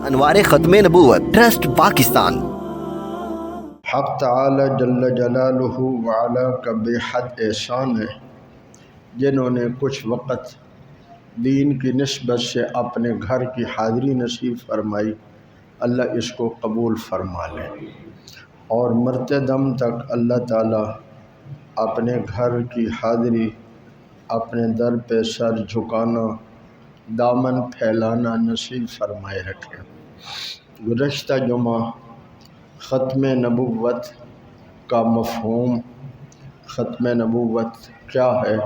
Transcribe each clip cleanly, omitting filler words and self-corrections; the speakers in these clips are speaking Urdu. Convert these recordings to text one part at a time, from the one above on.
انوار ختم نبوت ٹرسٹ پاکستان۔ حق تعالی جل جلالہ وعلا کا بے حد احسان ہے، جنہوں نے کچھ وقت دین کی نسبت سے اپنے گھر کی حاضری نصیب فرمائی، اللہ اس کو قبول فرما لے، اور مرتے دم تک اللہ تعالی اپنے گھر کی حاضری، اپنے در پہ سر جھکانا، دامن پھیلانا نصیب فرمائے رکھے۔ گزشتہ جمعہ ختم نبوت کا مفہوم، ختم نبوت کیا ہے،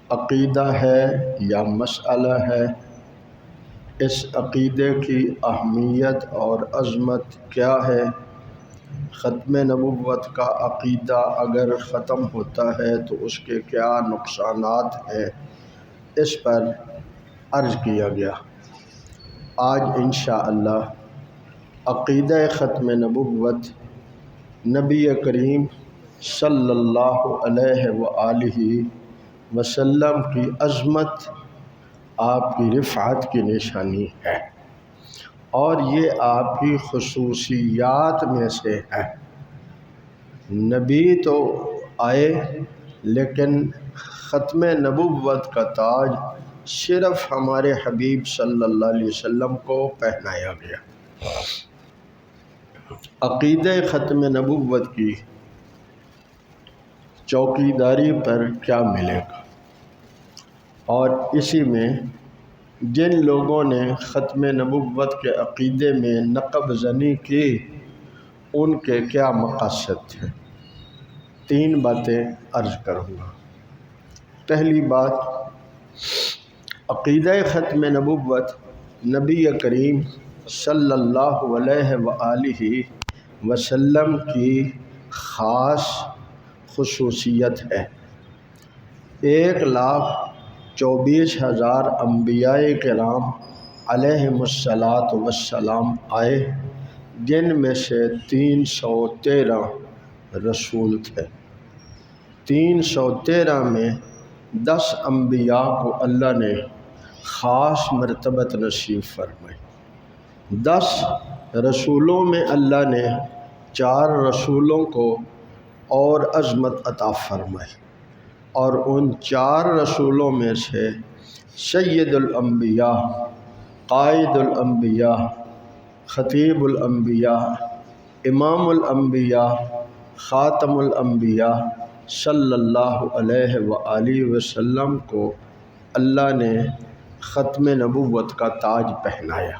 عقیدہ ہے یا مسئلہ ہے، اس عقیدے کی اہمیت اور عظمت کیا ہے، ختم نبوت کا عقیدہ اگر ختم ہوتا ہے تو اس کے کیا نقصانات ہیں، اس پر عرض کیا گیا۔ آج انشاءاللہ عقیدہ ختم نبوت نبی کریم صلی اللہ علیہ وآلہ وسلم کی عظمت، آپ کی رفعت کی نشانی ہے، اور یہ آپ کی خصوصیات میں سے ہے۔ نبی تو آئے لیکن ختم نبوت کا تاج صرف ہمارے حبیب صلی اللہ علیہ وسلم کو پہنایا گیا۔ عقیدہ ختم نبوت کی چوکیداری پر کیا ملے گا، اور اسی میں جن لوگوں نے ختم نبوت کے عقیدے میں نقب زنی کی، ان کے کیا مقاصد تھے، 3 باتیں عرض کروں گا۔ پہلی بات، عقیدہ ختم نبوت نبی کریم صلی اللہ علیہ وآلہ وسلم کی خاص خصوصیت ہے۔ 1,24,000 انبیاء کرام علیہم الصلاۃ آئے، جن میں سے 313 رسول تھے۔ 313 میں 10 انبیاء کو اللہ نے خاص مرتبت نصیب فرمائی۔ 10 رسولوں میں اللہ نے 4 رسولوں کو اور عظمت عطا فرمائی، اور ان 4 رسولوں میں سے سید الانبیاء، قائد الانبیاء، خطیب الانبیاء، امام الانبیاء، خاتم الانبیاء صلی اللہ علیہ وآلہ وسلم کو اللہ نے ختم نبوت کا تاج پہنایا۔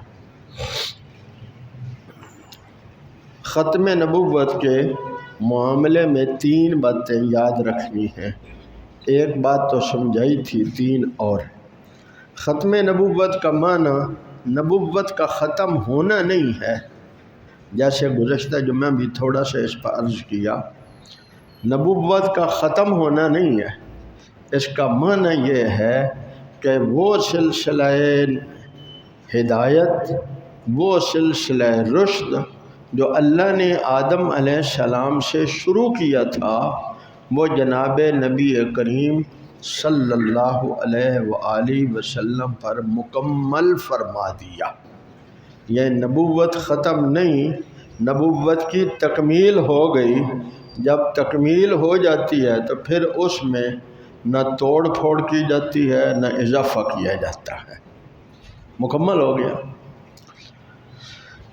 ختم نبوت کے معاملے میں 3 باتیں یاد رکھنی ہیں۔ ایک بات تو سمجھائی تھی، 3 اور۔ ختم نبوت کا معنی نبوت کا ختم ہونا نہیں ہے، جیسے گزشتہ جمعہ بھی تھوڑا سا اس پر عرض کیا۔ نبوت کا ختم ہونا نہیں ہے، اس کا معنی یہ ہے کہ وہ سلسلہ ہدایت، وہ سلسلہ رشد جو اللہ نے آدم علیہ السلام سے شروع کیا تھا، وہ جناب نبی کریم صلی اللہ علیہ وآلہ وسلم پر مکمل فرما دیا۔ یہ نبوت ختم نہیں، نبوت کی تکمیل ہو گئی۔ جب تکمیل ہو جاتی ہے تو پھر اس میں نہ توڑ پھوڑ کی جاتی ہے، نہ اضافہ کیا جاتا ہے، مکمل ہو گیا۔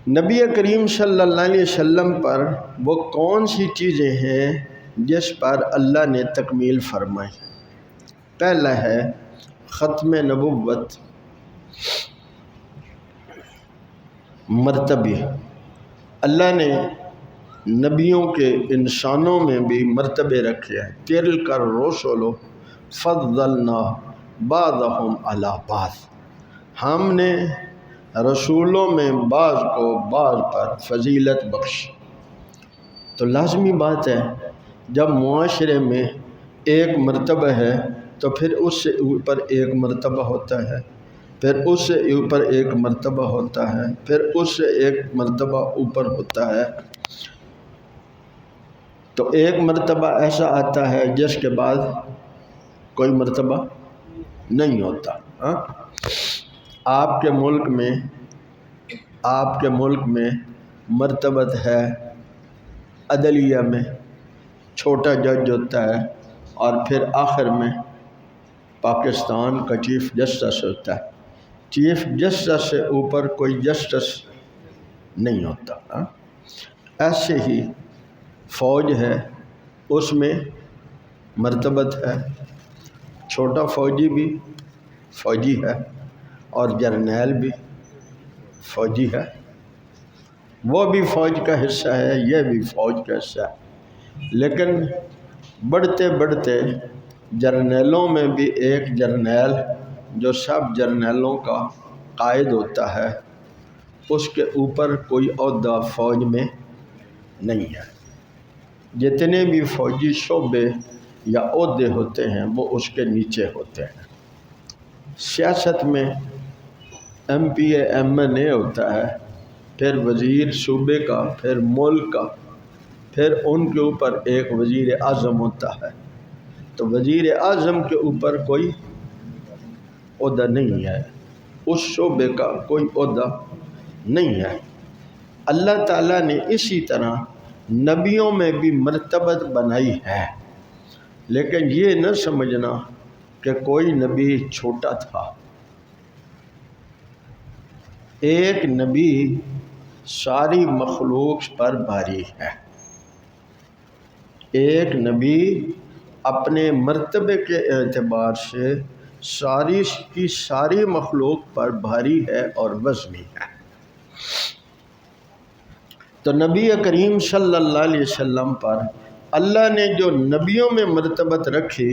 نبی کریم صلی اللہ علیہ وسلم پر وہ کون سی چیزیں ہیں جس پر اللہ نے تکمیل فرمائی؟ پہلا ہے ختم نبوت مرتبے۔ اللہ نے نبیوں کے انسانوں میں بھی مرتبے رکھے ہیں۔ تِلْکَ الرُّسُلُ فَضَّلْنَا بَعْضَهُمْ عَلَىٰ بَعْضٍ، ہم نے رسولوں میں بعض کو بعض پر فضیلت بخشی۔ تو لازمی بات ہے، جب معاشرے میں ایک مرتبہ ہے تو پھر اس سے اوپر ایک مرتبہ ہوتا ہے، پھر اس سے اوپر ایک مرتبہ ہوتا ہے، پھر اس سے ایک مرتبہ اوپر ہوتا ہے۔ تو ایک مرتبہ ایسا آتا ہے جس کے بعد کوئی مرتبہ نہیں ہوتا۔ آپ کے ملک میں آپ کے ملک میں مرتبت ہے عدلیہ میں، چھوٹا جج ہوتا ہے، اور پھر آخر میں پاکستان کا چیف جسٹس ہوتا ہے۔ چیف جسٹس سے اوپر کوئی جسٹس نہیں ہوتا۔ ایسے ہی فوج ہے، اس میں مرتبت ہے، چھوٹا فوجی بھی فوجی ہے اور جرنیل بھی فوجی ہے، وہ بھی فوج کا حصہ ہے، یہ بھی فوج کا حصہ ہے۔ لیکن بڑھتے بڑھتے جرنیلوں میں بھی ایک جرنیل جو سب جرنیلوں کا قائد ہوتا ہے، اس کے اوپر کوئی عہدہ فوج میں نہیں ہے۔ جتنے بھی فوجی شعبے یا عہدے ہوتے ہیں وہ اس کے نیچے ہوتے ہیں۔ سیاست میں M P A M N A ہوتا ہے، پھر وزیر صوبے کا، پھر ملک کا، پھر ان کے اوپر ایک وزیر اعظم ہوتا ہے۔ تو وزیر اعظم کے اوپر کوئی عہدہ نہیں ہے، اس شعبے کا کوئی عہدہ نہیں ہے۔ اللہ تعالیٰ نے اسی طرح نبیوں میں بھی مرتبت بنائی ہے، لیکن یہ نہ سمجھنا کہ کوئی نبی چھوٹا تھا۔ ایک نبی ساری مخلوق پر بھاری ہے، ایک نبی اپنے مرتبے کے اعتبار سے ساری کی ساری مخلوق پر بھاری ہے اور وزنی ہے۔ تو نبی کریم صلی اللہ علیہ وسلم پر اللہ نے جو نبیوں میں مرتبت رکھی،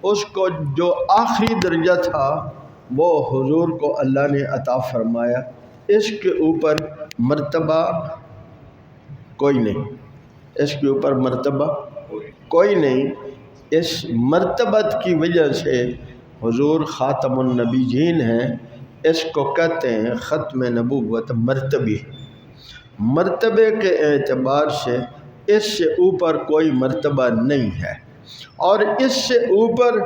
اس کو جو آخری درجہ تھا وہ حضور کو اللہ نے عطا فرمایا، اس کے اوپر مرتبہ کوئی نہیں، اس کے اوپر مرتبہ کوئی نہیں۔ اس مرتبت کی وجہ سے حضور خاتم النبیین ہیں، اس کو کہتے ہیں ختم نبوت مرتبی۔ مرتبے کے اعتبار سے اس سے اوپر کوئی مرتبہ نہیں ہے، اور اس سے اوپر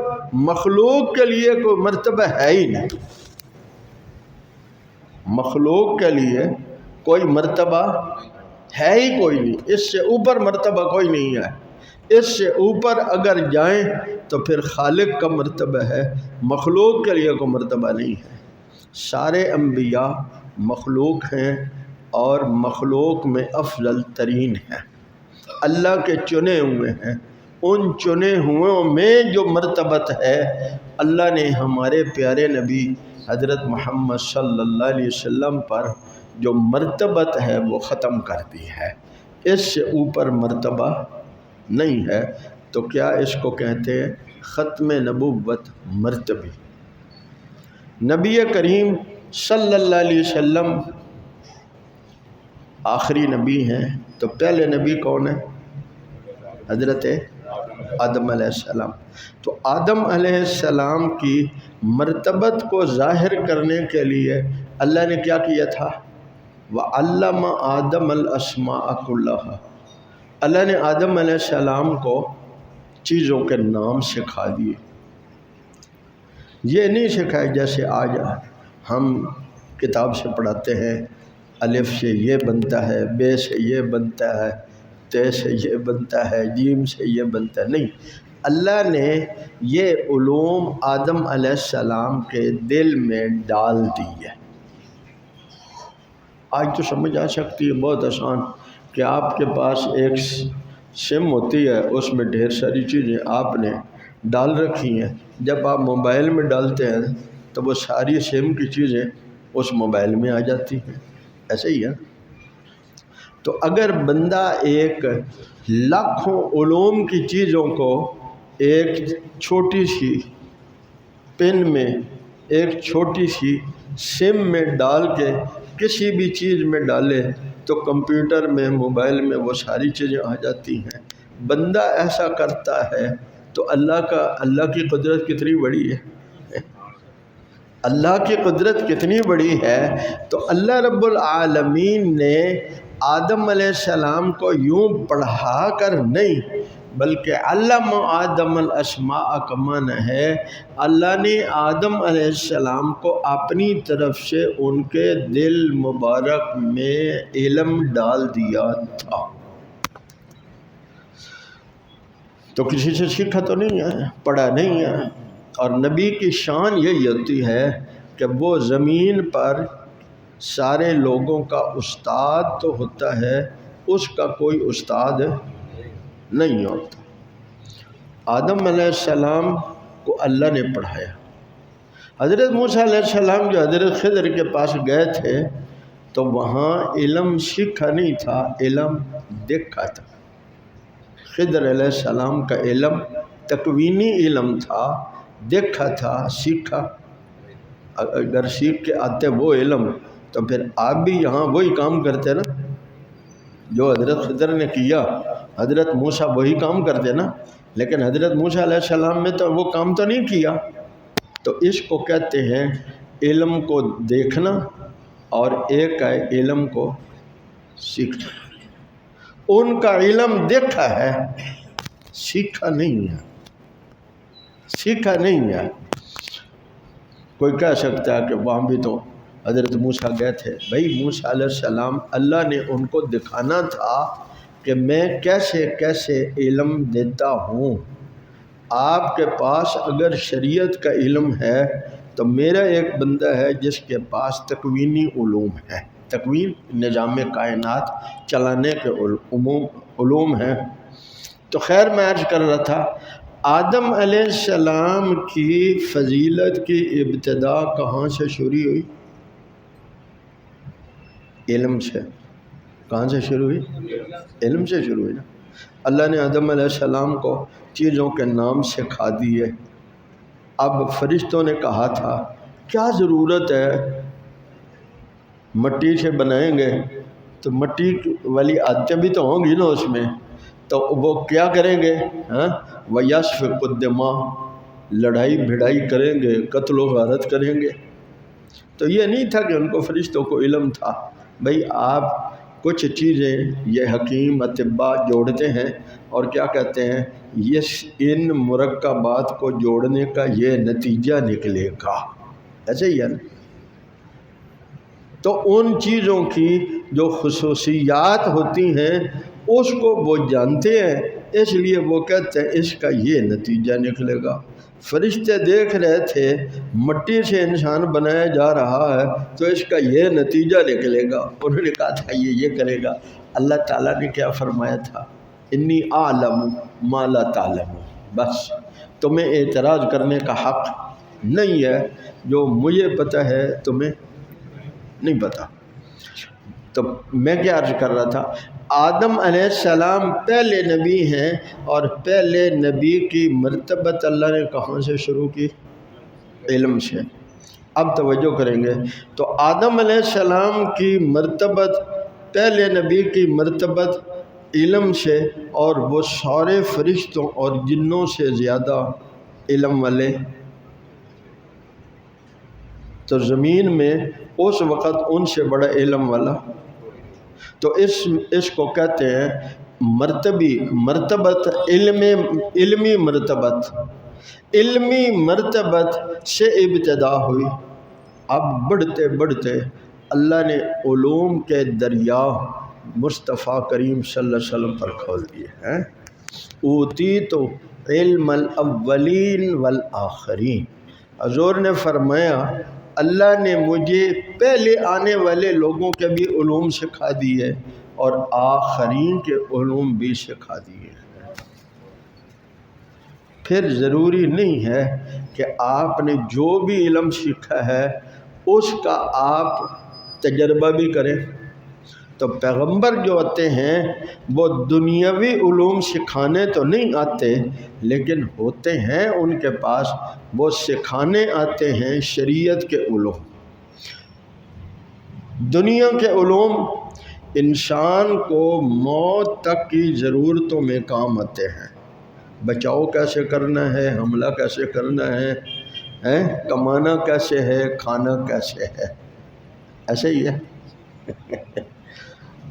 مخلوق کے لیے کوئی مرتبہ ہے ہی نہیں۔ مخلوق کے لیے کوئی مرتبہ ہے ہی کوئی نہیں، اس سے اوپر مرتبہ کوئی نہیں ہے۔ اس سے اوپر اگر جائیں تو پھر خالق کا مرتبہ ہے، مخلوق کے لیے کوئی مرتبہ نہیں ہے۔ سارے انبیاء مخلوق ہیں اور مخلوق میں افضل ترین ہیں، اللہ کے چنے ہوئے ہیں۔ ان چنے ہوئوں میں جو مرتبت ہے، اللہ نے ہمارے پیارے نبی حضرت محمد صلی اللہ علیہ وسلم پر جو مرتبت ہے وہ ختم کر دی ہے، اس سے اوپر مرتبہ نہیں ہے۔ تو کیا اس کو کہتے ہیں ختم نبوت مرتبی۔ نبی کریم صلی اللہ علیہ وسلم آخری نبی ہیں، تو پہلے نبی کون ہے؟ حضرت آدم علیہ السلام۔ تو آدم علیہ السلام کی مرتبت کو ظاہر کرنے کے لیے اللہ نے کیا کیا تھا؟ وَعَلَّمَ آدَمَ الْأَسْمَاءَ كُلَّهَا۔ اللہ نے آدم علیہ السلام کو چیزوں کے نام سکھا دیے۔ یہ نہیں سکھائے جیسے آج ہم کتاب سے پڑھاتے ہیں، الف سے یہ بنتا ہے، بے سے یہ بنتا ہے، تے سے یہ بنتا ہے، جیم سے یہ بنتا ہے۔ نہیں، اللہ نے یہ علوم آدم علیہ السلام کے دل میں ڈال دی ہے۔ آج تو سمجھ آ سکتی ہے، بہت آسان، کہ آپ کے پاس ایک سم ہوتی ہے، اس میں ڈھیر ساری چیزیں آپ نے ڈال رکھی ہیں۔ جب آپ موبائل میں ڈالتے ہیں تو وہ ساری سم کی چیزیں اس موبائل میں آ جاتی ہیں، ایسے ہی ہے۔ تو اگر بندہ ایک لاکھوں علوم کی چیزوں کو ایک چھوٹی سی پن میں، ایک چھوٹی سی سم میں ڈال کے کسی بھی چیز میں ڈالے تو کمپیوٹر میں، موبائل میں وہ ساری چیزیں آ جاتی ہیں۔ بندہ ایسا کرتا ہے تو اللہ کی قدرت کتنی بڑی ہے، اللہ کی قدرت کتنی بڑی ہے۔ تو اللہ رب العالمین نے آدم علیہ السلام کو یوں پڑھا کر نہیں، بلکہ علم آدم الاسماء کا معنی ہے اللہ نے آدم علیہ السلام کو اپنی طرف سے ان کے دل مبارک میں علم ڈال دیا تھا۔ تو کسی سے سیکھا تو نہیں ہے، پڑھا نہیں ہے۔ اور نبی کی شان یہی ہوتی ہے کہ وہ زمین پر سارے لوگوں کا استاد تو ہوتا ہے، اس کا کوئی استاد نہیں ہوتا۔ آدم علیہ السلام کو اللہ نے پڑھایا۔ حضرت موسیٰ علیہ السلام جو حضرت خضر کے پاس گئے تھے تو وہاں علم سیکھا نہیں تھا، علم دیکھا تھا۔ خضر علیہ السلام کا علم تکوینی علم تھا، دیکھا تھا، سیکھا۔ اگر سیکھ کے آتے وہ علم تو پھر آپ بھی یہاں وہی کام کرتے نا جو حضرت خضر نے کیا، حضرت موسیٰ وہی کام کرتے نا، لیکن حضرت موسیٰ علیہ السلام نے تو وہ کام تو نہیں کیا۔ تو اس کو کہتے ہیں علم کو دیکھنا، اور ایک ہے علم کو سیکھنا۔ ان کا علم دیکھا ہے، سیکھا نہیں ہے، سیکھا نہیں ہے۔ کوئی کہہ سکتا ہے کہ وہاں بھی تو حضرت موسیٰ گئے تھے۔ بھائی موسیٰ علیہ السلام اللہ نے ان کو دکھانا تھا کہ میں کیسے کیسے علم دیتا ہوں۔ آپ کے پاس اگر شریعت کا علم ہے تو میرا ایک بندہ ہے جس کے پاس تکوینی علوم ہے، تکوین نظام کائنات چلانے کے علوم ہیں۔ تو خیر میں عرض کر رہا تھا، آدم علیہ السلام کی فضیلت کی ابتدا کہاں سے شروع ہوئی؟ علم سے۔ کہاں سے شروع ہوئی؟ علم سے شروع ہوئی نا۔ اللہ نے آدم علیہ السلام کو چیزوں کے نام سکھا دیے۔ اب فرشتوں نے کہا تھا کیا ضرورت ہے، مٹی سے بنائیں گے تو مٹی والی عادتیں بھی تو ہوں گی نا اس میں، تو وہ کیا کریں گے؟ وَيَسْفِكُ الدِّمَاءَ، لڑائی بھڑائی کریں گے، قتل و غارت کریں گے۔ تو یہ نہیں تھا کہ ان کو فرشتوں کو علم تھا۔ بھئی آپ کچھ چیزیں یہ حکیم اطباء جوڑتے ہیں اور کیا کہتے ہیں ان مرکبات کو جوڑنے کا یہ نتیجہ نکلے گا، ایسے ہی ہے نا۔ تو ان چیزوں کی جو خصوصیات ہوتی ہیں اس کو وہ جانتے ہیں، اس لیے وہ کہتے ہیں اس کا یہ نتیجہ نکلے گا۔ فرشتے دیکھ رہے تھے مٹی سے انسان بنایا جا رہا ہے تو اس کا یہ نتیجہ نکلے گا۔ انہوں نے کہا تھا یہ کرے گا۔ اللہ تعالیٰ نے کیا فرمایا تھا؟ انی اعلم ما لا تعلم، بس تمہیں اعتراض کرنے کا حق نہیں ہے، جو مجھے پتہ ہے تمہیں نہیں پتہ۔ تو میں کیا عرض کر رہا تھا، آدم علیہ السلام پہلے نبی ہیں، اور پہلے نبی کی مرتبت اللہ نے کہاں سے شروع کی؟ علم سے۔ اب توجہ کریں گے تو آدم علیہ السلام کی مرتبت، پہلے نبی کی مرتبت علم سے، اور وہ سارے فرشتوں اور جنوں سے زیادہ علم والے۔ تو زمین میں اس وقت ان سے بڑا علم والا، تو اس کو کہتے ہیں مرتبت علمی مرتبت۔ علمی مرتبت سے ابتدا ہوئی، اب بڑھتے بڑھتے اللہ نے علوم کے دریا مصطفیٰ کریم صلی اللہ علیہ وسلم پر کھول دیے ہیں۔ اوتیت علم الاولین والآخرین، حضور نے فرمایا اللہ نے مجھے پہلے آنے والے لوگوں کے بھی علوم سکھا دیے اور آخرین کے علوم بھی سکھا دیے۔ پھر ضروری نہیں ہے کہ آپ نے جو بھی علم سیکھا ہے اس کا آپ تجربہ بھی کریں۔ تو پیغمبر جو آتے ہیں وہ دنیاوی علوم سکھانے تو نہیں آتے، لیکن ہوتے ہیں ان کے پاس، وہ سکھانے آتے ہیں شریعت کے علوم۔ دنیا کے علوم انسان کو موت تک کی ضرورتوں میں کام آتے ہیں۔ بچاؤ کیسے کرنا ہے، حملہ کیسے کرنا ہے، کمانا کیسے ہے، کھانا کیسے ہے، ایسے ہی ہے۔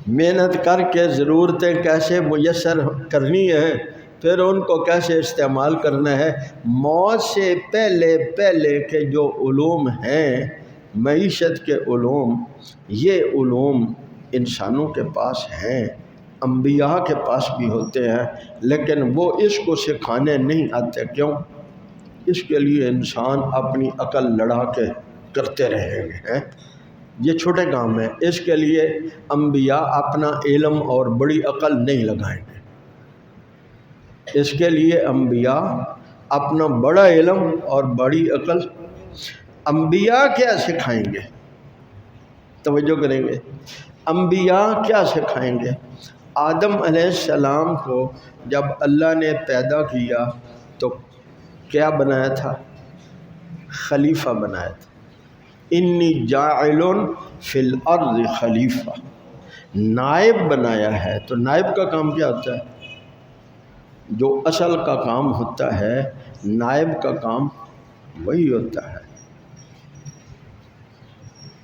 محنت کر کے ضرورتیں کیسے میسر کرنی ہیں، پھر ان کو کیسے استعمال کرنا ہے۔ موت سے پہلے پہلے کے جو علوم ہیں، معیشت کے علوم، یہ علوم انسانوں کے پاس ہیں، انبیاء کے پاس بھی ہوتے ہیں، لیکن وہ اس کو سکھانے نہیں آتے۔ کیوں؟ اس کے لیے انسان اپنی عقل لڑا کے کرتے رہیں گے، یہ چھوٹے کام ہیں۔ اس کے لیے انبیاء اپنا علم اور بڑی عقل نہیں لگائیں گے، اس کے لیے انبیاء اپنا بڑا علم اور بڑی عقل، انبیاء کیا سکھائیں گے؟ توجہ کریں گے، انبیاء کیا سکھائیں گے؟ آدم علیہ السلام کو جب اللہ نے پیدا کیا تو کیا بنایا تھا؟ خلیفہ بنایا تھا۔ انی جاعل فی الارض خلیفہ، نائب بنایا ہے۔ تو نائب کا کام کیا ہوتا ہے؟ جو اصل کا کام ہوتا ہے، نائب کا کام وہی ہوتا ہے۔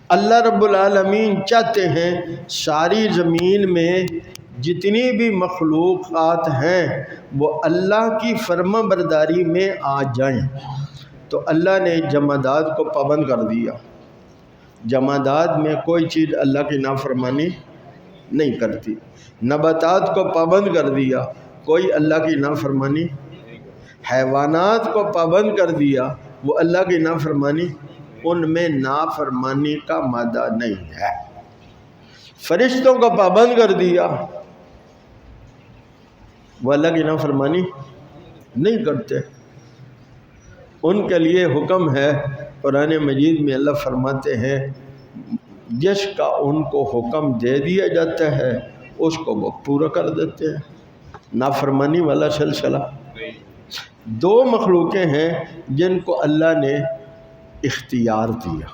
اللہ رب العالمین چاہتے ہیں ساری زمین میں جتنی بھی مخلوقات ہیں وہ اللہ کی فرما برداری میں آ جائیں، تو اللہ نے جمادات کو پابند کر دیا۔ جمادات میں کوئی چیز اللہ کی نافرمانی نہیں کرتی۔ نباتات کو پابند کر دیا، کوئی اللہ کی نافرمانی۔ حیوانات کو پابند کر دیا، وہ اللہ کی نافرمانی، ان میں نافرمانی کا مادہ نہیں ہے۔ فرشتوں کو پابند کر دیا، وہ اللہ کی نافرمانی نہیں کرتے، ان کے لیے حکم ہے۔ قرآن مجید میں اللہ فرماتے ہیں جس کا ان کو حکم دے دیا جاتا ہے اس کو وہ پورا کر دیتے ہیں۔ نافرمانی والا سلسلہ۔ دو مخلوقیں ہیں جن کو اللہ نے اختیار دیا۔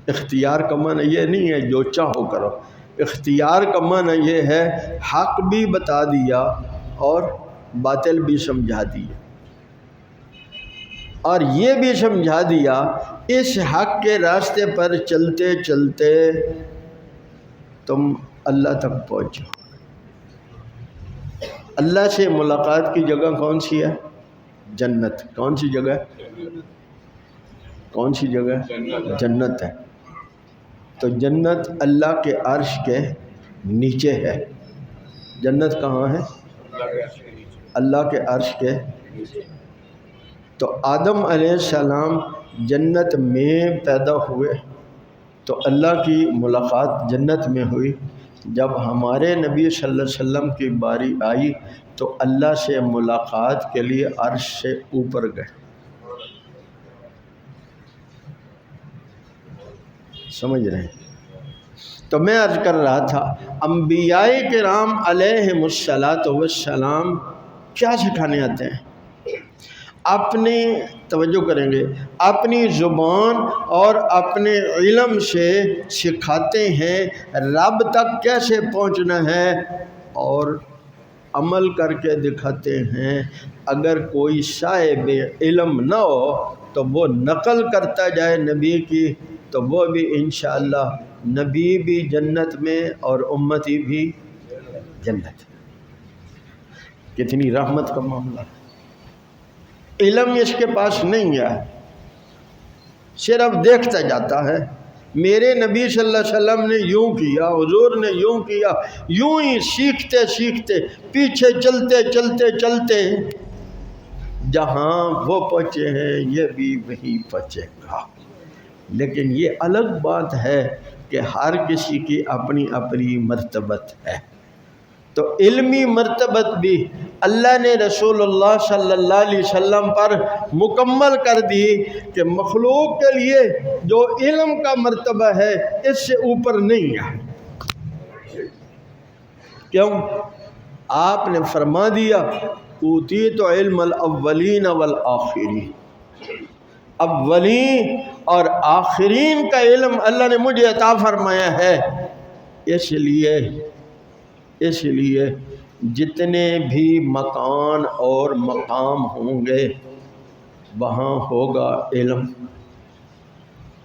اختیار کا معنی یہ نہیں ہے جو چاہو کرو، اختیار کا معنی یہ ہے حق بھی بتا دیا اور باطل بھی سمجھا دیا، اور یہ بھی سمجھا دیا اس حق کے راستے پر چلتے چلتے تم اللہ تک پہنچو۔ اللہ سے ملاقات کی جگہ کون سی ہے؟ جنت۔ کون سی جگہ؟ کون سی جگہ؟ جنت ہے۔ تو جنت اللہ کے عرش کے نیچے ہے۔ جنت کہاں ہے؟ اللہ کے عرش کے۔ تو آدم علیہ السلام جنت میں پیدا ہوئے تو اللہ کی ملاقات جنت میں ہوئی۔ جب ہمارے نبی صلی اللہ علیہ وسلم کی باری آئی تو اللہ سے ملاقات کے لیے عرش سے اوپر گئے۔ سمجھ رہے ہیں؟ تو میں عرض کر رہا تھا انبیاء کرام علیہم السلام کیا سکھانے آتے ہیں؟ اپنے توجہ کریں گے اپنی زبان اور اپنے علم سے سکھاتے ہیں رب تک کیسے پہنچنا ہے، اور عمل کر کے دکھاتے ہیں۔ اگر کوئی صاحب علم نہ ہو تو وہ نقل کرتا جائے نبی کی، تو وہ بھی انشاءاللہ نبی بھی جنت میں اور امتی بھی جنت۔ کتنی رحمت کا معاملہ ہے۔ علم اس کے پاس نہیں ہے، صرف دیکھتا جاتا ہے۔ میرے نبی صلی اللہ علیہ وسلم نے یوں کیا، حضور نے یوں کیا، یوں ہی سیکھتے سیکھتے پیچھے چلتے چلتے چلتے جہاں وہ پہنچے ہیں یہ بھی وہیں پہنچے گا۔ لیکن یہ الگ بات ہے کہ ہر کسی کی اپنی اپنی مرتبت ہے۔ تو علمی مرتبت بھی اللہ نے رسول اللہ صلی اللہ علیہ وسلم پر مکمل کر دی کہ مخلوق کے لیے جو علم کا مرتبہ ہے اس سے اوپر نہیں ہے۔ کیوں؟ آپ نے فرما دیا اوتیت علم الاولین والآخرین، اولین اور آخرین کا علم اللہ نے مجھے عطا فرمایا ہے۔ اس لیے جتنے بھی مکان اور مقام ہوں گے وہاں ہوگا علم۔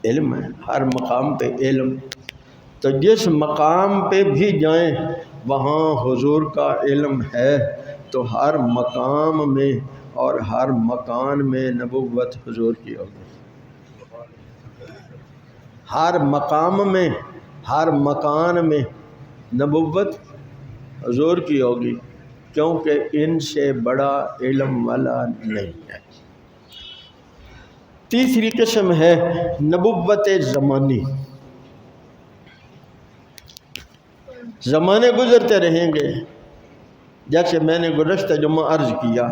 علم ہے ہر مقام پہ علم۔ تو جس مقام پہ بھی جائیں وہاں حضور کا علم ہے تو ہر مقام میں اور ہر مکان میں نبوت حضور کی ہوگی۔ ہر مقام میں، ہر مکان میں نبوت حضور کی ہوگی، کیونکہ ان سے بڑا علم والا نہیں ہے۔ تیسری قسم ہے نبوت زمانی۔ زمانے گزرتے رہیں گے، جیسے میں نے گزشتہ جمعہ عرض کیا،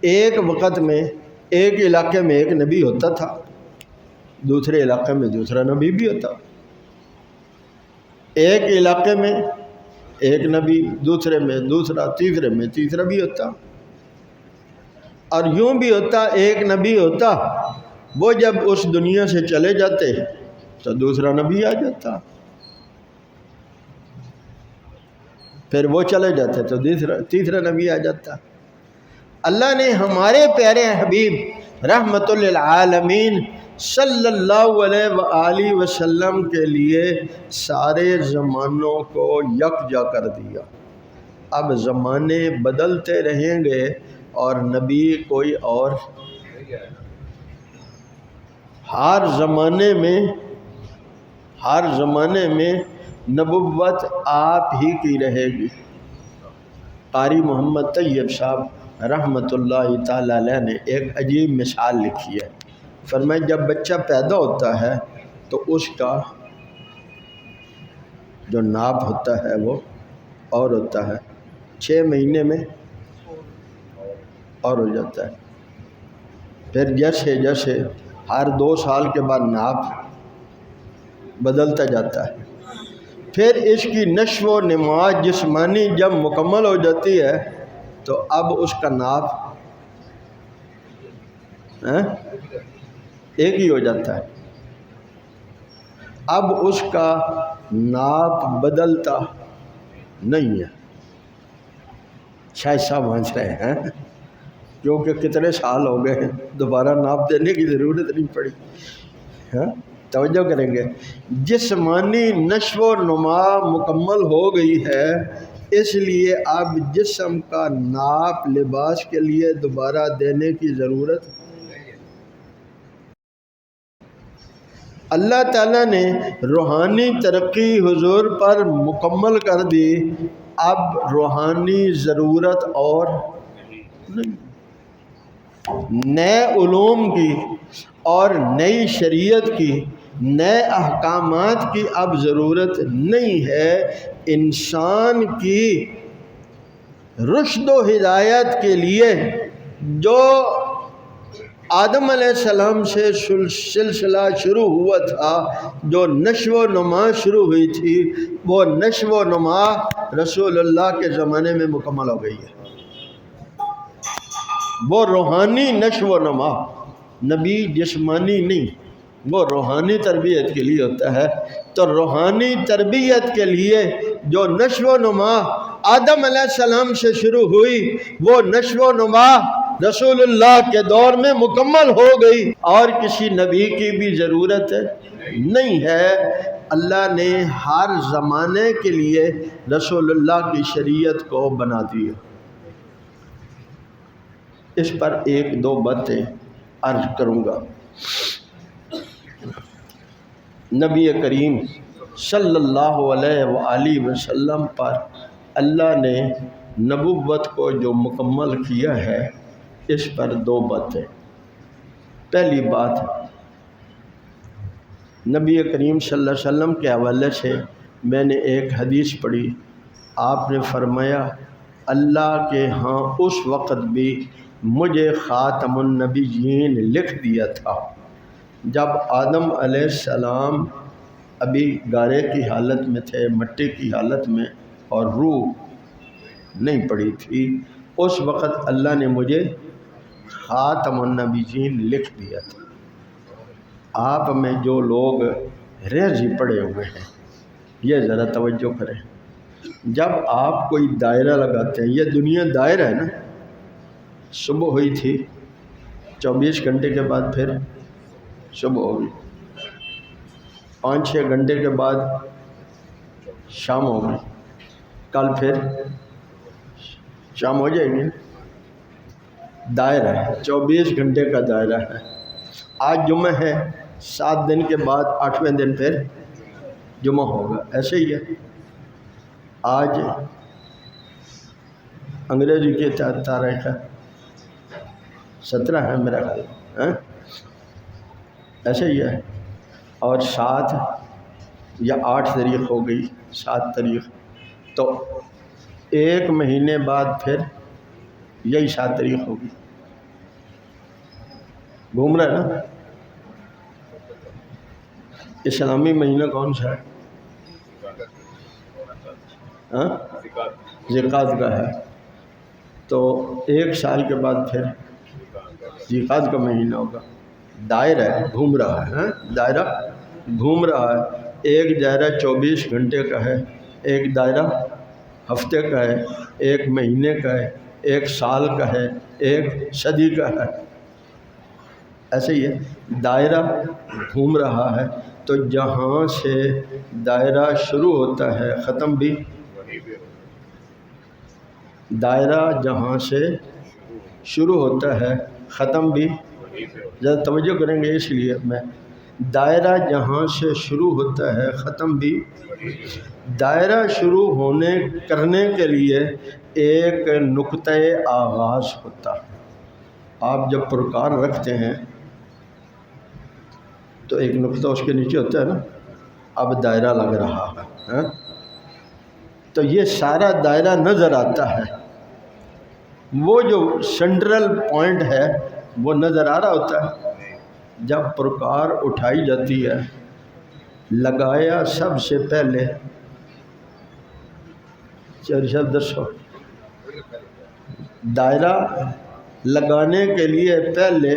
ایک وقت میں ایک علاقے میں ایک نبی ہوتا تھا، دوسرے علاقے میں دوسرا نبی بھی ہوتا، ایک علاقے میں ایک نبی، دوسرے میں دوسرا، تیسرے میں تیسرا بھی ہوتا، اور یوں بھی ہوتا ایک نبی ہوتا، وہ جب اس دنیا سے چلے جاتے تو دوسرا نبی آ جاتا، پھر وہ چلے جاتے تو تیسرا نبی آ جاتا۔ اللہ نے ہمارے پیارے حبیب رحمت للعالمین صلی اللہ علیہ وآلہ وسلم کے لیے سارے زمانوں کو یکجا کر دیا۔ اب زمانے بدلتے رہیں گے اور نبی کوئی اور، ہر زمانے میں نبوت آپ ہی کی رہے گی۔ قاری محمد طیب صاحب رحمۃ اللہ تعالی علیہ نے ایک عجیب مثال لکھی ہے۔ فرمایا جب بچہ پیدا ہوتا ہے تو اس کا جو ناپ ہوتا ہے وہ اور ہوتا ہے، 6 مہینے میں اور ہو جاتا ہے، پھر جیسے جیسے ہر 2 سال کے بعد ناپ بدلتا جاتا ہے، پھر اس کی نشو و نما جسمانی جب مکمل ہو جاتی ہے تو اب اس کا ناپ ایک ہی ہو جاتا ہے، اب اس کا ناپ بدلتا نہیں ہے۔ شاید صاحب ہنس رہے ہیں کیونکہ کتنے سال ہو گئے، دوبارہ ناپ دینے کی ضرورت نہیں پڑی۔ توجہ کریں گے، جسمانی نشو و نما مکمل ہو گئی ہے، اس لیے اب جسم کا ناپ لباس کے لیے دوبارہ دینے کی ضرورت۔ اللہ تعالیٰ نے روحانی ترقی حضور پر مکمل کر دی، اب روحانی ضرورت اور نہیں، نئے علوم کی اور نئی شریعت کی، نئے احکامات کی اب ضرورت نہیں ہے۔ انسان کی رشد و ہدایت کے لیے جو آدم علیہ السلام سے سلسلہ شروع ہوا تھا، جو نشو و نما شروع ہوئی تھی، وہ نشو و نما رسول اللہ کے زمانے میں مکمل ہو گئی ہے۔ وہ روحانی نشو و نما، نبی جسمانی نہیں، وہ روحانی تربیت کے لیے ہوتا ہے۔ تو روحانی تربیت کے لیے جو نشو و نما آدم علیہ السلام سے شروع ہوئی، وہ نشو و نما رسول اللہ کے دور میں مکمل ہو گئی، اور کسی نبی کی بھی ضرورت نہیں ہے۔ اللہ نے ہر زمانے کے لیے رسول اللہ کی شریعت کو بنا دیا۔ اس پر 1-2 باتیں عرض کروں گا۔ نبی کریم صلی اللہ علیہ وآلہ وسلم پر اللہ نے نبوت کو جو مکمل کیا ہے، اس پر 2 باتیں۔ پہلی بات، نبی کریم صلی اللہ علیہ وسلم کے حوالے سے میں نے ایک حدیث پڑھی، آپ نے فرمایا اللہ کے ہاں اس وقت بھی مجھے خاتم النبیین لکھ دیا تھا جب آدم علیہ السلام ابھی گارے کی حالت میں تھے، مٹی کی حالت میں، اور روح نہیں پڑی تھی، اس وقت اللہ نے مجھے خاتم النبیین لکھ دیا تھا۔ آپ میں جو لوگ ریاضی پڑھے ہوئے ہیں یہ ذرا توجہ کریں، جب آپ کوئی دائرہ لگاتے ہیں، یہ دنیا دائرہ ہے نا، صبح ہوئی تھی، 24 گھنٹے کے بعد پھر صبح ہوگی، 5-6 گھنٹے کے بعد شام ہوگی، کل پھر شام ہو جائے گی. دائرہ 24 گھنٹے کا دائرہ ہے. آج جمعہ ہے، 7 دن کے بعد 8ویں دن پھر جمعہ ہوگا. ایسے ہی ہے. آج انگریزی کی تاریخ ہے 17 ہے میرا خیال. ایسے ہی ہے. اور 7 یا 8 تاریخ ہو گئی، 7 تاریخ. تو 1 مہینے بعد پھر یہی 7 تاریخ ہوگی. گھوم رہا ہے نا. اسلامی مہینہ کون سا ہے؟ ذیقعدہ کا ہے. تو 1 سال کے بعد پھر ذیقعدہ کا مہینہ ہوگا. دائرہ گھوم رہا ہے. دائرہ گھوم رہا ہے. ایک دائرہ 24 گھنٹے کا ہے، ایک دائرہ ہفتے کا ہے، ایک مہینے کا ہے، ایک سال کا ہے، ایک صدی کا ہے. ایسے ہی ہے. دائرہ گھوم رہا ہے. تو جہاں سے دائرہ شروع ہوتا ہے ختم بھی، دائرہ جہاں سے شروع ہوتا ہے ختم بھی. ذرا توجہ کریں گے اس لیے میں. دائرہ جہاں سے شروع ہوتا ہے ختم بھی. دائرہ شروع کرنے کے لیے ایک نقطۂ آغاز ہوتا ہے. آپ جب پرکار رکھتے ہیں تو ایک نقطہ اس کے نیچے ہوتا ہے نا. اب دائرہ لگ رہا ہے تو یہ سارا دائرہ نظر آتا ہے. وہ جو سینٹرل پوائنٹ ہے وہ نظر آ رہا ہوتا ہے. جب پرکار اٹھائی جاتی ہے، لگایا سب سے پہلے دائرہ لگانے کے لیے پہلے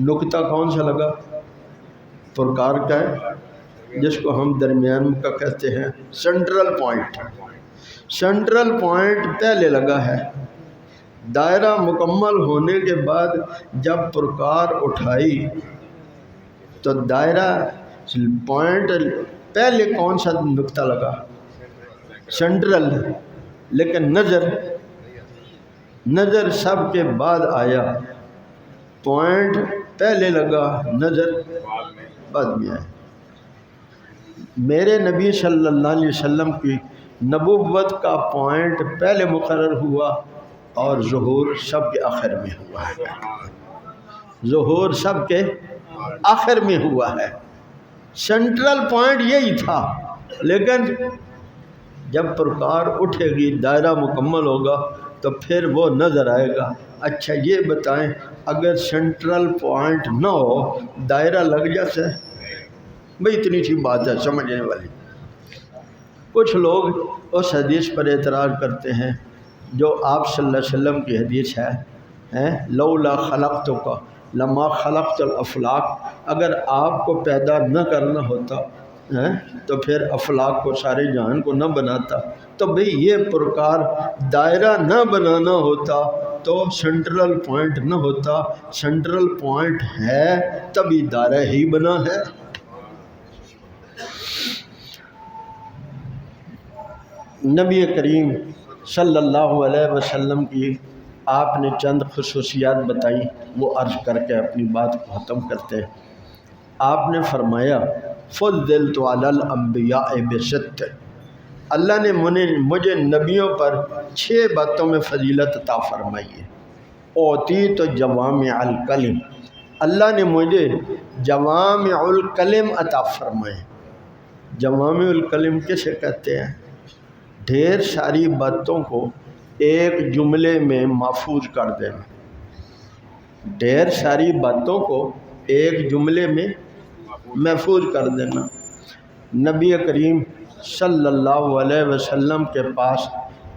نقطہ کون سا لگا؟ پرکار کا ہے، جس کو ہم درمیان کا کہتے ہیں سینٹرل پوائنٹ. سینٹرل پوائنٹ پہلے لگا ہے. دائرہ مکمل ہونے کے بعد جب پرکار اٹھائی تو دائرہ پوائنٹ پہلے کون سا نقطہ لگا؟ سینٹرل. لیکن نظر سب کے بعد آیا. پوائنٹ پہلے لگا، نظر بعد میں آیا. میرے نبی صلی اللہ علیہ وسلم کی نبوت کا پوائنٹ پہلے مقرر ہوا اور ظہور سب کے آخر میں ہوا ہے. ظہور سب کے آخر میں ہوا ہے. سینٹرل پوائنٹ یہی تھا. لیکن جب پرکار اٹھے گی، دائرہ مکمل ہوگا تو پھر وہ نظر آئے گا. اچھا یہ بتائیں، اگر سینٹرل پوائنٹ نہ ہو دائرہ لگ جاتا ہے؟ بھئی اتنی سی بات ہے سمجھنے والی. کچھ لوگ اس حدیث پر اعتراض کرتے ہیں جو آپ صلی اللہ علیہ وسلم کی حدیث ہے لولا خلقتک لما خلقت الافلاق. اگر آپ کو پیدا نہ کرنا ہوتا تو پھر افلاق کو، سارے جہان کو نہ بناتا. تو بھئی یہ پرکار دائرہ نہ بنانا ہوتا تو سینٹرل پوائنٹ نہ ہوتا. سینٹرل پوائنٹ ہے تبھی دائرہ ہی بنا ہے. نبی کریم صلی اللہ علیہ وسلم کی آپ نے چند خصوصیات بتائی، وہ عرض کر کے اپنی بات کو ختم کرتے ہیں. آپ نے فرمایا فضلت علی الانبیاء بست. اللہ نے مجھے نبیوں پر 6 باتوں میں فضیلت عطا فرمائی ہے. اوتیت جوامع الکلم. اللہ نے مجھے جوامع الکلم عطا فرمائے. جوامع الکلم کسے کہتے ہیں؟ ڈھیر ساری باتوں کو ایک جملے میں محفوظ کر دینا. ڈھیر ساری باتوں کو ایک جملے میں محفوظ کر دینا. نبی کریم صلی اللہ علیہ وسلم کے پاس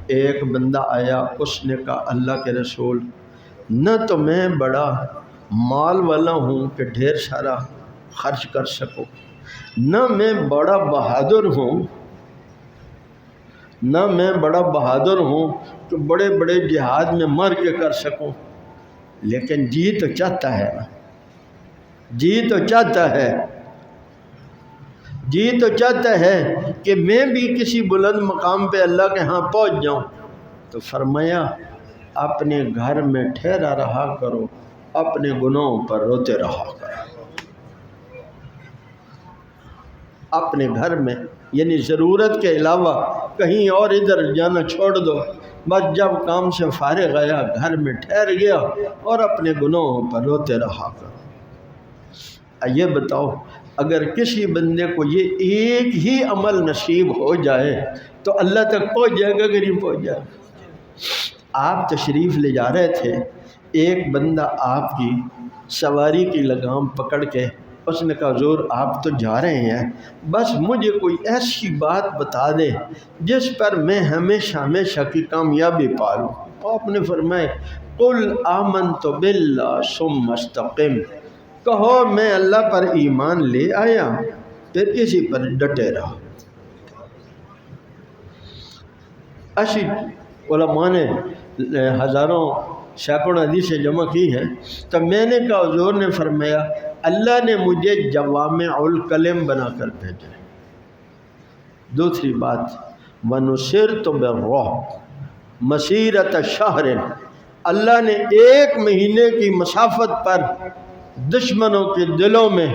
ایک بندہ آیا. اس نے کہا اللہ کے رسول، نہ تو میں بڑا مال والا ہوں کہ ڈھیر سارا خرچ کر سکوں، نہ میں بڑا بہادر ہوں کہ بڑے بڑے جہاد میں مر کے کر سکوں. لیکن جی تو چاہتا ہے. جی تو چاہتا ہے کہ میں بھی کسی بلند مقام پہ اللہ کے ہاں پہنچ جاؤں، تو فرمایا اپنے گھر میں ٹھہرا رہا کرو، اپنے گناہوں پر روتے رہا کرو، اپنے گھر میں، یعنی ضرورت کے علاوہ کہیں اور ادھر جانا چھوڑ دو، بس جب کام سے فارغ آیا گھر میں ٹھہر گیا اور اپنے گناہوں پر روتے رہا کرو۔ یہ بتاؤ اگر کسی بندے کو یہ ایک ہی عمل نصیب ہو جائے تو اللہ تک پہنچ جائے گا کہ نہیں پہنچ جائے گا؟ آپ تشریف لے جا رہے تھے، ایک بندہ آپ کی سواری کی لگام پکڑ کے اس نے کہا حضور آپ تو جا رہے ہیں، بس مجھے کوئی ایسی بات بتا دیں جس پر میں ہمیشہ ہمیشہ کی کامیابی پالوں۔ آپ نے فرمایا قل آمنت باللہ ثم استقم، کہو میں اللہ پر ایمان لے آیا پھر اسی پر ڈٹے رہا۔ ایسی علماء نے ہزاروں سینکڑوں حدیثیں جمع کی ہیں، تو میں نے کہا حضور نے فرمایا اللہ نے مجھے جوامع الکلم بنا کر بھیجا۔ دوسری بات وَنُصِرْتُ بِالرُّعْبِ مَسِیرَةَ شَهْرٍ، اللہ نے ایک مہینے کی مسافت پر دشمنوں کے دلوں میں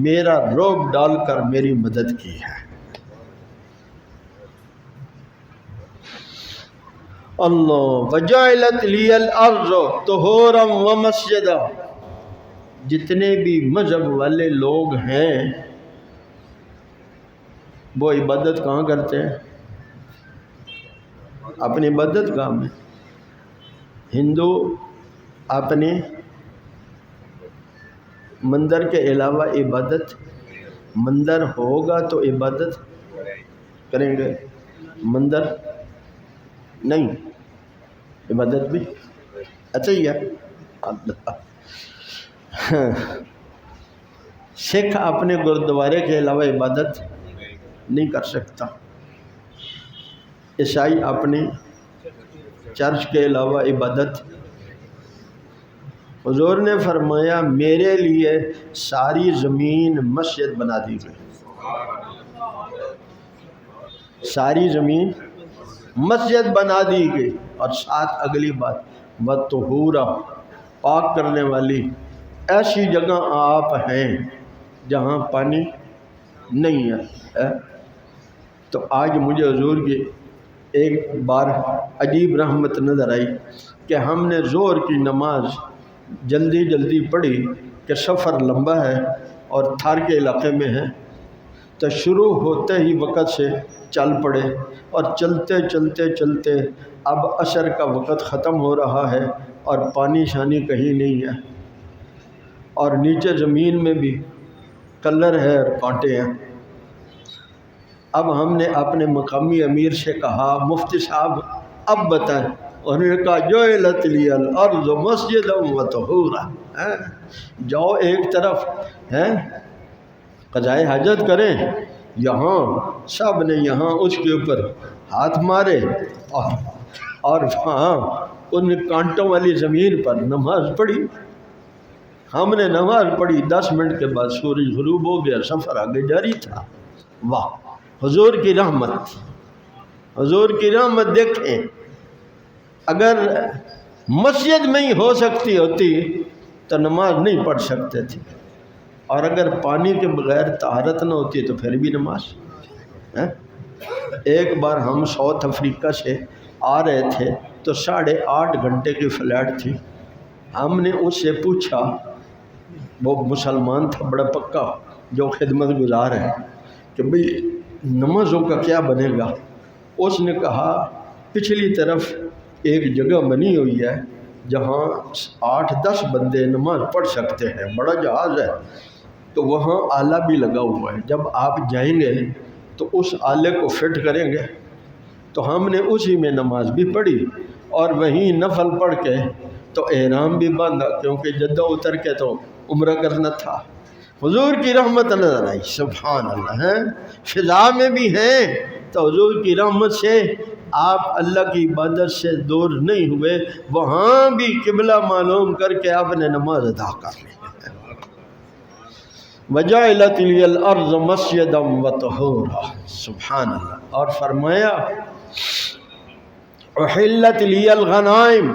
میرا رعب ڈال کر میری مدد کی ہے۔ اللہ وَجَعِلَتْ لِيَ الْأَرْضُ طُهُورًا وَمَسْجِدًا، جتنے بھی مذہب والے لوگ ہیں وہ عبادت کہاں کرتے ہیں؟ اپنی عبادت گاہ میں۔ ہندو اپنے مندر کے علاوہ عبادت، مندر ہوگا تو عبادت کریں گے، مندر نہیں، عبادت بھی اچھا ہی ہے۔ سکھ اپنے گردوارے کے علاوہ عبادت نہیں کر سکتا، عیسائی اپنے چرچ کے علاوہ عبادت۔ حضور نے فرمایا میرے لیے ساری زمین مسجد بنا دی گئی، ساری زمین مسجد بنا دی گئی، اور ساتھ اگلی بات وَطُہُورًا، پاک کرنے والی۔ ایسی جگہ آپ ہیں جہاں پانی نہیں ہے۔ تو آج مجھے حضور کی ایک بار عجیب رحمت نظر آئی کہ ہم نے ظہر کی نماز جلدی جلدی پڑھی کہ سفر لمبا ہے اور تھار کے علاقے میں ہے، تو شروع ہوتے ہی وقت سے چل پڑے، اور چلتے چلتے چلتے اب عصر کا وقت ختم ہو رہا ہے اور پانی شانی کہیں نہیں ہے، اور نیچے زمین میں بھی کلر ہے اور کانٹے ہیں۔ اب ہم نے اپنے مقامی امیر سے کہا مفتی صاحب اب بتائیں، انہوں نے کہا جعلت لی الارض مسجدا وطہورا، جاؤ ایک طرف قضائے حاجت کریں، یہاں سب نے یہاں اس کے اوپر ہاتھ مارے اور وہاں ان کانٹوں والی زمین پر نماز پڑھی۔ ہم نے نماز پڑھی، 10 منٹ کے بعد سورج غروب ہو گیا، سفر آگے جاری تھا۔ واہ حضور کی رحمت، حضور کی رحمت دیکھیں۔ اگر مسجد میں ہی ہو سکتی ہوتی تو نماز نہیں پڑھ سکتے تھے، اور اگر پانی کے بغیر طہارت نہ ہوتی تو پھر بھی نماز۔ ایک بار ہم ساؤتھ افریقہ سے آ رہے تھے تو 8.5 گھنٹے کی فلائٹ تھی۔ ہم نے اس سے پوچھا، وہ مسلمان تھا بڑا پکا جو خدمت گزار ہے، کہ بھئی نمازوں کا کیا بنے گا؟ اس نے کہا پچھلی طرف ایک جگہ بنی ہوئی ہے جہاں 8-10 بندے نماز پڑھ سکتے ہیں، بڑا جہاز ہے، تو وہاں آلہ بھی لگا ہوا ہے، جب آپ جائیں گے تو اس آلے کو فٹ کریں گے۔ تو ہم نے اسی میں نماز بھی پڑھی اور وہیں نفل پڑھ کے تو احرام بھی باندھا، کیونکہ جدہ اتر کے تو عمرہ کرنا تھا۔ حضور کی رحمت نظر آئی، سبحان اللہ ہے، فضا میں بھی ہیں تو حضور کی رحمت سے آپ اللہ کی عبادت سے دور نہیں ہوئے، وہاں بھی قبلہ معلوم کر کے آپ نے نماز ادا کر لی۔ وَجَعِلَتِ لِيَ الْأَرْضُ مَسْجِدًا وَطَهُورًا، سبحان اللہ۔ اور فرمایا احلت لی الغنائم،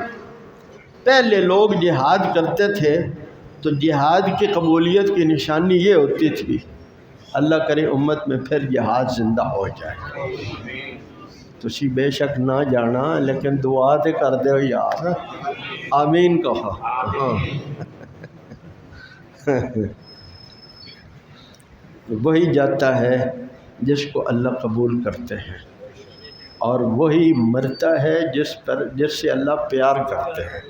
پہلے لوگ جہاد کرتے تھے تو جہاد کی قبولیت کی نشانی یہ ہوتی تھی، اللہ کرے امت میں پھر جہاد زندہ ہو جائے۔ تسی بے شک نہ جانا لیکن دعا تے کر دے ہو یار، آمین کہو۔ وہی جاتا ہے جس کو اللہ قبول کرتے ہیں، اور وہی مرتا ہے جس سے اللہ پیار کرتے ہیں۔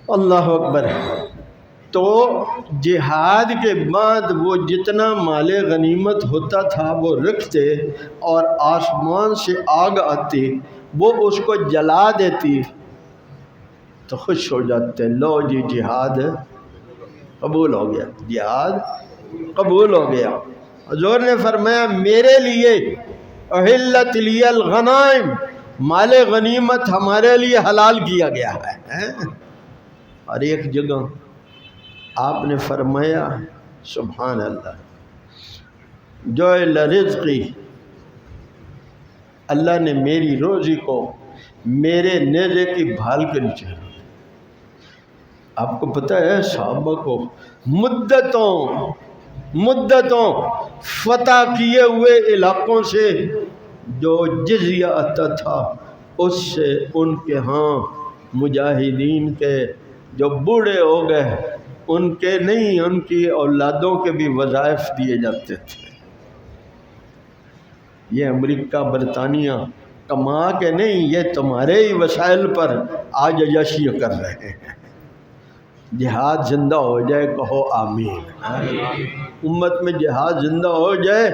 اللہ اکبر۔ تو جہاد کے بعد وہ جتنا مال غنیمت ہوتا تھا وہ رکھتے، اور آسمان سے آگ آتی وہ اس کو جلا دیتی تو خوش ہو جاتے، لو جی جہاد قبول ہو گیا، جہاد قبول ہو گیا۔ حضور نے فرمایا میرے لیے احلت لی الغنائم، مال غنیمت ہمارے لیے حلال کیا گیا ہے۔ اور ایک جگہ آپ نے فرمایا سبحان اللہ، جعل رزقی، اللہ نے میری روزی کو میرے نیزے کی بھال کے نیچے۔ آپ کو پتہ ہے صحابہ کو مدتوں فتح کیے ہوئے علاقوں سے جو جزیہ آتا تھا اس سے ان کے ہاں مجاہدین کے جو بوڑھے ہو گئے ان کے نہیں، ان کی اولادوں کے بھی وظائف دیے جاتے تھے۔ یہ امریکہ برطانیہ کما کے نہیں، یہ تمہارے ہی وسائل پر آج عیاشی کر رہے ہیں۔ جہاد زندہ ہو جائے کہو آمین۔ امت میں جہاد زندہ ہو جائے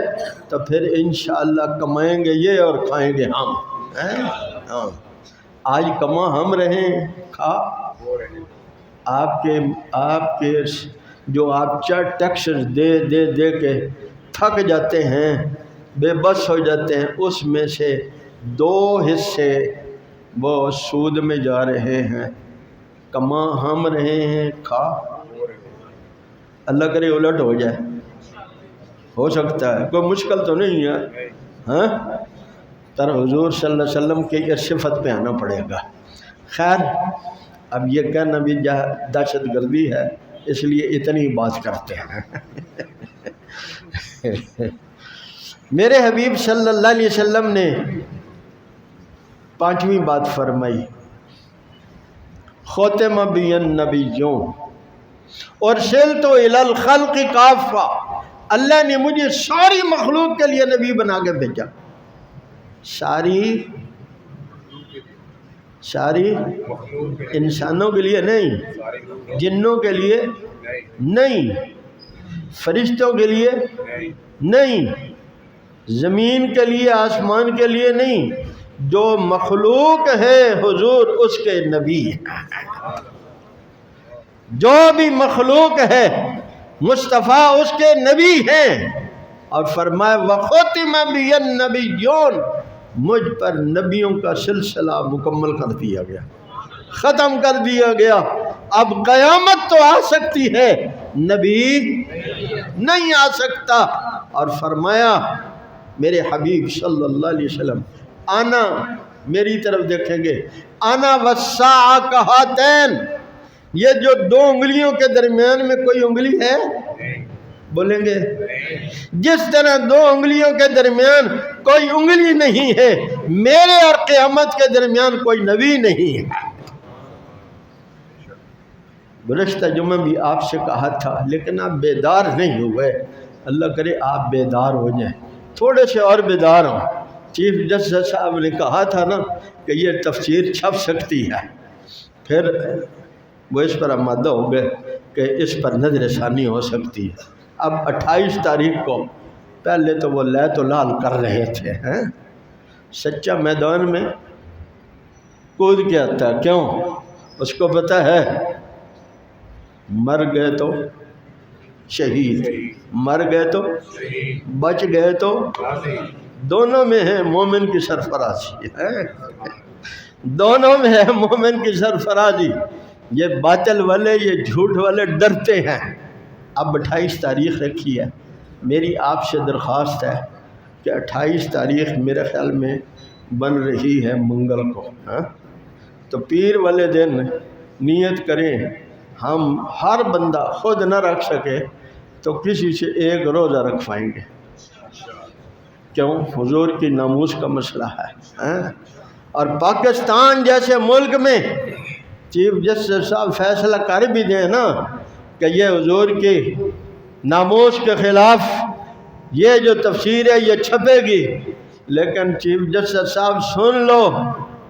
تو پھر انشاءاللہ کمائیں گے یہ اور کھائیں گے ہم۔ آج کما ہم رہے ہیں، کھا آپ کے جو آپ ٹیکس دے کے تھک جاتے ہیں، بے بس ہو جاتے ہیں، اس میں سے 2 حصے وہ سود میں جا رہے ہیں، کما ہم رہے ہیں، کھا اللہ کرے الٹ ہو جائے، ہو سکتا ہے، کوئی مشکل تو نہیں ہے ہاں، تر حضور صلی اللہ علیہ وسلم کی صفت پہ آنا پڑے گا۔ خیر اب یہ کہنا بھی دہشت گردی ہے، اس لیے اتنی بات کرتے ہیں۔ میرے حبیب صلی اللہ علیہ وسلم نے 5ویں بات فرمائی، ختم بی النبیون ارسلت الی الخلق کافہ، اللہ نے مجھے ساری مخلوق کے لیے نبی بنا کے بھیجا۔ ساری انسانوں کے لیے نہیں، جنوں کے لیے نہیں، فرشتوں کے لیے نہیں، زمین کے لیے آسمان کے لیے نہیں، جو مخلوق ہے حضور اس کے نبی ہیں۔ جو بھی مخلوق ہے مصطفیٰ اس کے نبی ہیں، اور فرمایا وختم بی النبیون، مجھ پر نبیوں کا سلسلہ مکمل کر دیا گیا، ختم کر دیا گیا۔ اب قیامت تو آ سکتی ہے، نبی نہیں آ سکتا۔ اور فرمایا میرے حبیب صلی اللہ علیہ وسلم آنا، میری طرف دیکھیں گے، آنا والساعہ کہاتین، یہ جو 2 انگلیوں کے درمیان میں کوئی انگلی ہے، بولیں گے جس طرح 2 انگلیوں کے درمیان کوئی انگلی نہیں ہے، میرے اور قیامت کے درمیان کوئی نبی نہیں ہے۔ گزشتہ جمعہ بھی آپ سے کہا تھا لیکن آپ بیدار نہیں ہوئے، اللہ کرے آپ بیدار ہو جائیں، تھوڑے سے اور بیدار ہوں۔ چیف جسٹس صاحب نے کہا تھا نا کہ یہ تفسیر چھپ سکتی ہے، پھر وہ اس پر آمادہ ہو گئے کہ اس پر نظر ثانی ہو سکتی ہے۔ اب 28 تاریخ کو، پہلے تو وہ لیت و لال کر رہے تھے، سچا میدان میں کود کے آتا ہے، کیوں؟ اس کو پتہ ہے مر گئے تو شہید، مر گئے تو بچ گئے تو، دونوں میں ہے مومن کی سرفرازی، دونوں میں ہے مومن کی سرفرازی۔ یہ باطل والے، یہ جھوٹ والے ڈرتے ہیں اب 28 تاریخ رکھی ہے، میری آپ سے درخواست ہے کہ 28 تاریخ میرے خیال میں بن رہی ہے منگل کو، ہاں تو پیر والے دن نیت کریں، ہم ہر بندہ خود نہ رکھ سکے تو کسی سے ایک روزہ رکھوائیں گے، کیوں؟ حضور کی ناموس کا مسئلہ ہے، ہاں؟ اور پاکستان جیسے ملک میں چیف جسٹس صاحب فیصلہ کر بھی دیں نا کہ یہ حضور کی ناموس کے خلاف یہ جو تفسیر ہے یہ چھپے گی، لیکن چیف جسٹس صاحب سن لو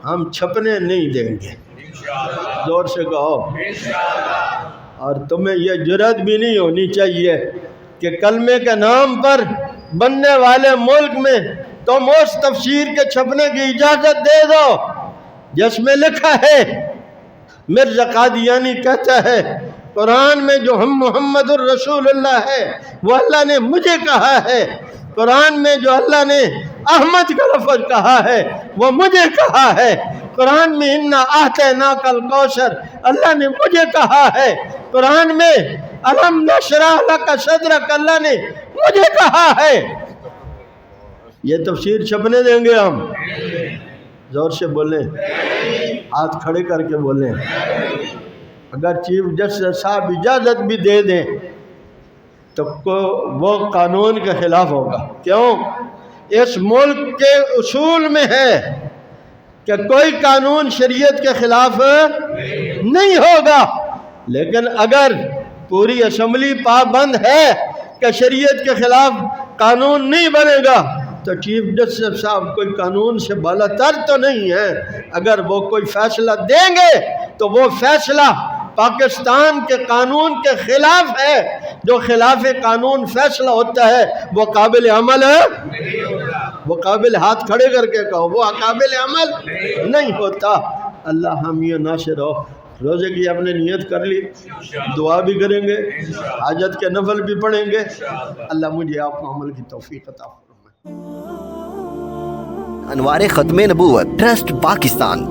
ہم چھپنے نہیں دیں گے، زور سے کہو، اور تمہیں یہ جرات بھی نہیں ہونی چاہیے کہ کلمے کے نام پر بننے والے ملک میں تم اس تفسیر کے چھپنے کی اجازت دے دو جس میں لکھا ہے، مرزا قادیانی کہتا ہے قرآن میں جو ہم محمد الرسول اللہ ہے وہ اللہ نے مجھے کہا ہے، قرآن میں جو اللہ نے احمد کا لفظ کہا ہے وہ مجھے کہا ہے، قرآن میں انا اعطیناک الکوثر اللہ نے مجھے کہا ہے، قرآن میں الم نشرح لک صدرک اللہ نے مجھے کہا ہے، یہ تفسیر چھپنے دیں گے ہم؟ زور سے بولیں، ہاتھ کھڑے کر کے بولیں۔ اگر چیف جسٹس صاحب اجازت بھی دے دیں تو وہ قانون کے خلاف ہوگا، کیوں؟ اس ملک کے اصول میں ہے کہ کوئی قانون شریعت کے خلاف نہیں ہوگا، لیکن اگر پوری اسمبلی پابند ہے کہ شریعت کے خلاف قانون نہیں بنے گا تو چیف جسٹس صاحب کوئی قانون سے بالا تر تو نہیں ہے، اگر وہ کوئی فیصلہ دیں گے تو وہ فیصلہ پاکستان کے قانون کے خلاف ہے، جو خلاف قانون فیصلہ ہوتا ہے وہ قابل عمل ہے، وہ قابل، ہاتھ کھڑے کر کے کہو، وہ قابل عمل نہیں ہوتا۔ اللہ ہم یہ ناصر ہو، روزے کی ہم نے نیت کر لی، دعا بھی کریں گے، حاجت کے نفل بھی پڑھیں گے، اللہ مجھے آپ کو عمل کی توفیق عطا فرمائے۔ انوار ختم نبوت ٹرسٹ پاکستان۔